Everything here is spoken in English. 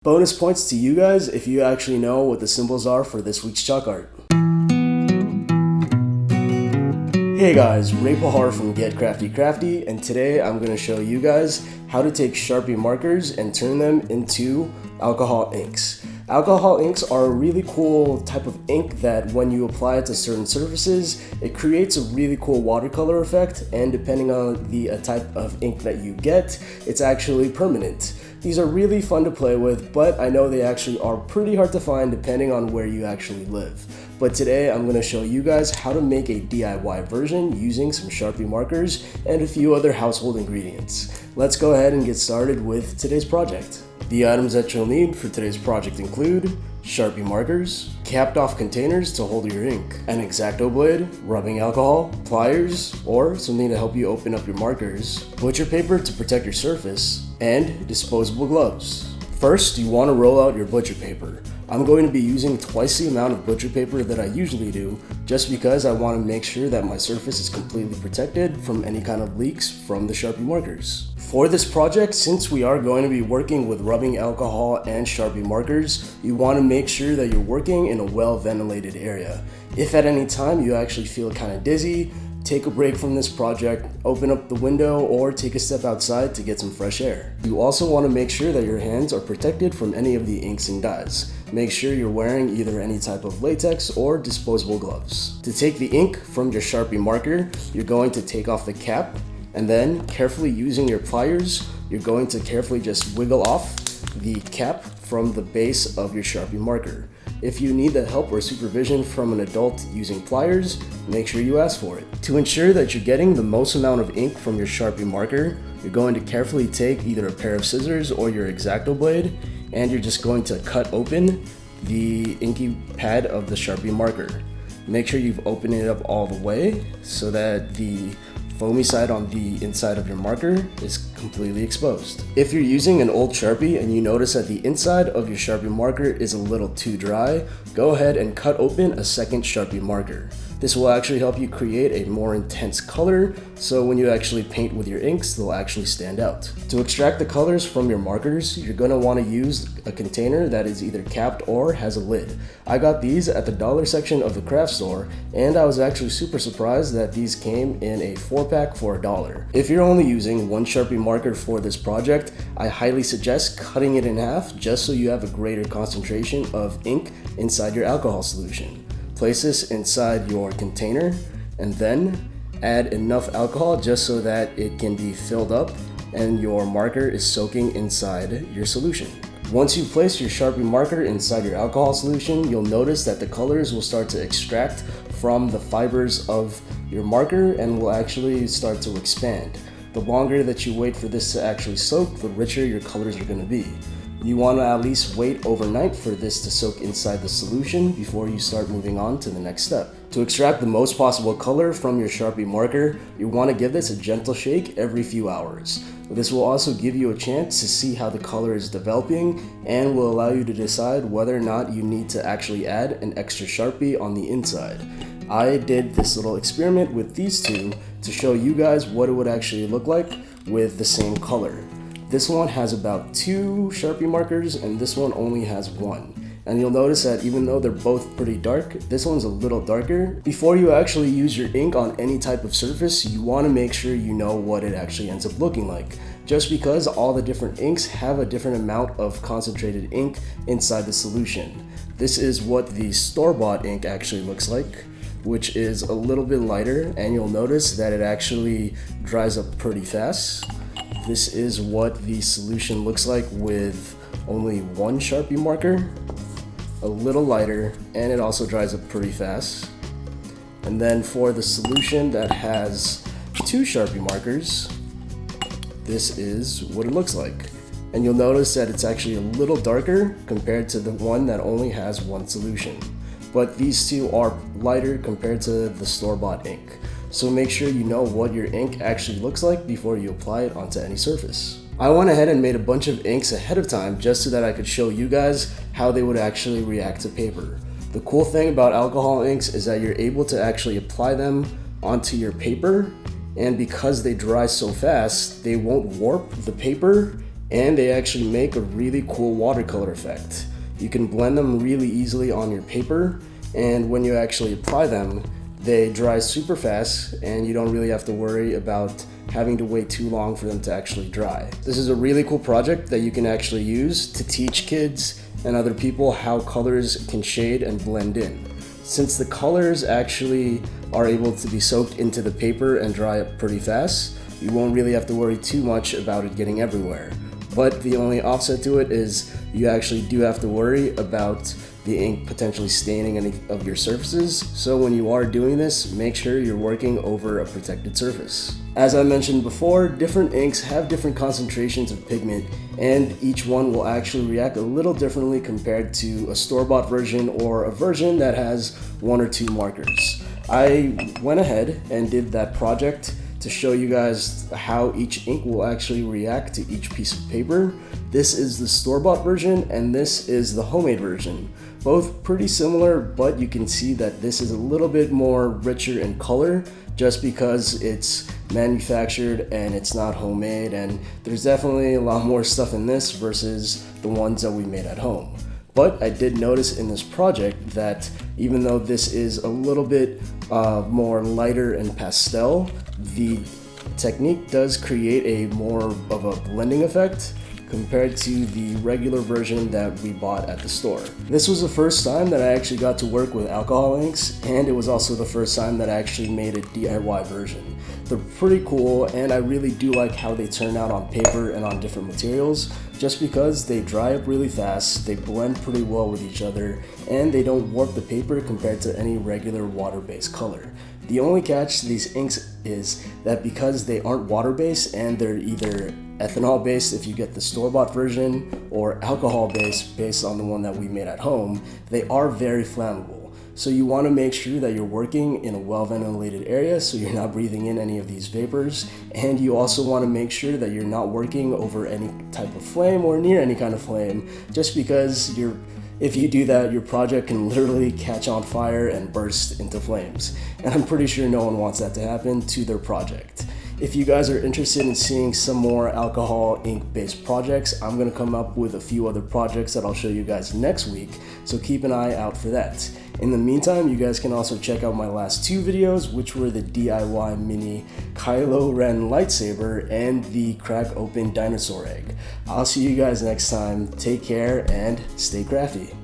Bonus points to you guys if you actually know what the symbols are for this week's chalk art. Hey guys, Ray Pahar from Get Crafty Crafty, and today I'm going to show you guys how to take Sharpie markers and turn them into alcohol inks. Alcohol inks are a really cool type of ink that when you apply it to certain surfaces, it creates a really cool watercolor effect, and depending on the type of ink that you get, it's actually permanent. These are really fun to play with, but I know they actually are pretty hard to find depending on where you actually live. But today I'm going to show you guys how to make a DIY version using some Sharpie markers and a few other household ingredients. Let's go ahead and get started with today's project. The items that you'll need for today's project include Sharpie markers, capped off containers to hold your ink, an X-Acto blade, rubbing alcohol, pliers, or something to help you open up your markers, butcher paper to protect your surface, and disposable gloves. First, you want to roll out your butcher paper. I'm going to be using twice the amount of butcher paper that I usually do, just because I want to make sure that my surface is completely protected from any kind of leaks from the Sharpie markers. For this project, since we are going to be working with rubbing alcohol and Sharpie markers, you want to make sure that you're working in a well-ventilated area. If at any time you actually feel kind of dizzy, take a break from this project, open up the window, or take a step outside to get some fresh air. You also want to make sure that your hands are protected from any of the inks and dyes. Make sure you're wearing either any type of latex or disposable gloves. To take the ink from your Sharpie marker, you're going to take off the cap, and then carefully using your pliers, you're going to carefully just wiggle off the cap from the base of your Sharpie marker. If you need the help or supervision from an adult using pliers, make sure you ask for it. To ensure that you're getting the most amount of ink from your Sharpie marker, you're going to carefully take either a pair of scissors or your X-Acto blade, and you're just going to cut open the inky pad of the Sharpie marker. Make sure you've opened it up all the way so that the foamy side on the inside of your marker is completely exposed. If you're using an old Sharpie and you notice that the inside of your Sharpie marker is a little too dry, go ahead and cut open a second Sharpie marker. This will actually help you create a more intense color, so when you actually paint with your inks, they'll actually stand out. To extract the colors from your markers, you're going to want to use a container that is either capped or has a lid. I got these at the dollar section of the craft store, and I was actually super surprised that these came in a 4-pack for $1. If you're only using one Sharpie marker for this project, I highly suggest cutting it in half just so you have a greater concentration of ink inside your alcohol solution. Place this inside your container and then add enough alcohol just so that it can be filled up and your marker is soaking inside your solution. Once you place your Sharpie marker inside your alcohol solution, you'll notice that the colors will start to extract from the fibers of your marker and will actually start to expand. The longer that you wait for this to actually soak, the richer your colors are going to be. You want to at least wait overnight for this to soak inside the solution before you start moving on to the next step. To extract the most possible color from your Sharpie marker, you want to give this a gentle shake every few hours. This will also give you a chance to see how the color is developing and will allow you to decide whether or not you need to actually add an extra Sharpie on the inside. I did this little experiment with these two to show you guys what it would actually look like with the same color. This one has about 2 Sharpie markers and this one only has 1. And you'll notice that even though they're both pretty dark, this one's a little darker. Before you actually use your ink on any type of surface, you want to make sure you know what it actually ends up looking like. Just because all the different inks have a different amount of concentrated ink inside the solution. This is what the store-bought ink actually looks like, which is a little bit lighter, and you'll notice that it actually dries up pretty fast. This is what the solution looks like with only one Sharpie marker, a little lighter, and it also dries up pretty fast. And then for the solution that has 2 Sharpie markers, this is what it looks like. And you'll notice that it's actually a little darker compared to the one that only has 1 solution. But these two are lighter compared to the store-bought ink. So make sure you know what your ink actually looks like before you apply it onto any surface. I went ahead and made a bunch of inks ahead of time just so that I could show you guys how they would actually react to paper. The cool thing about alcohol inks is that you're able to actually apply them onto your paper, and because they dry so fast, they won't warp the paper and they actually make a really cool watercolor effect. You can blend them really easily on your paper, and when you actually apply them, they dry super fast and you don't really have to worry about having to wait too long for them to actually dry. This is a really cool project that you can actually use to teach kids and other people how colors can shade and blend in. Since the colors actually are able to be soaked into the paper and dry up pretty fast, you won't really have to worry too much about it getting everywhere. But the only offset to it is you actually do have to worry about the ink potentially staining any of your surfaces. So when you are doing this, make sure you're working over a protected surface. As I mentioned before, different inks have different concentrations of pigment, and each one will actually react a little differently compared to a store-bought version or a version that has one or two markers. I went ahead and did that project to show you guys how each ink will actually react to each piece of paper. This is the store-bought version and this is the homemade version. Both pretty similar, but you can see that this is a little bit more richer in color just because it's manufactured and it's not homemade, and there's definitely a lot more stuff in this versus the ones that we made at home. But I did notice in this project that even though this is a little bit more lighter and pastel, the technique does create a more of a blending effect compared to the regular version that we bought at the store. This was the first time that I actually got to work with alcohol inks, and it was also the first time that I actually made a DIY version. They're pretty cool, and I really do like how they turn out on paper and on different materials, just because they dry up really fast, they blend pretty well with each other, and they don't warp the paper compared to any regular water-based color. The only catch to these inks is that because they aren't water-based and they're either ethanol-based if you get the store-bought version or alcohol-based based on the one that we made at home, they are very flammable. So you want to make sure that you're working in a well-ventilated area so you're not breathing in any of these vapors, and you also want to make sure that you're not working over any type of flame or near any kind of flame, just because if you do that, your project can literally catch on fire and burst into flames. And I'm pretty sure no one wants that to happen to their project. If you guys are interested in seeing some more alcohol ink-based projects, I'm gonna come up with a few other projects that I'll show you guys next week, so keep an eye out for that. In the meantime, you guys can also check out my last two videos, which were the DIY mini Kylo Ren lightsaber and the crack open dinosaur egg. I'll see you guys next time. Take care and stay crafty.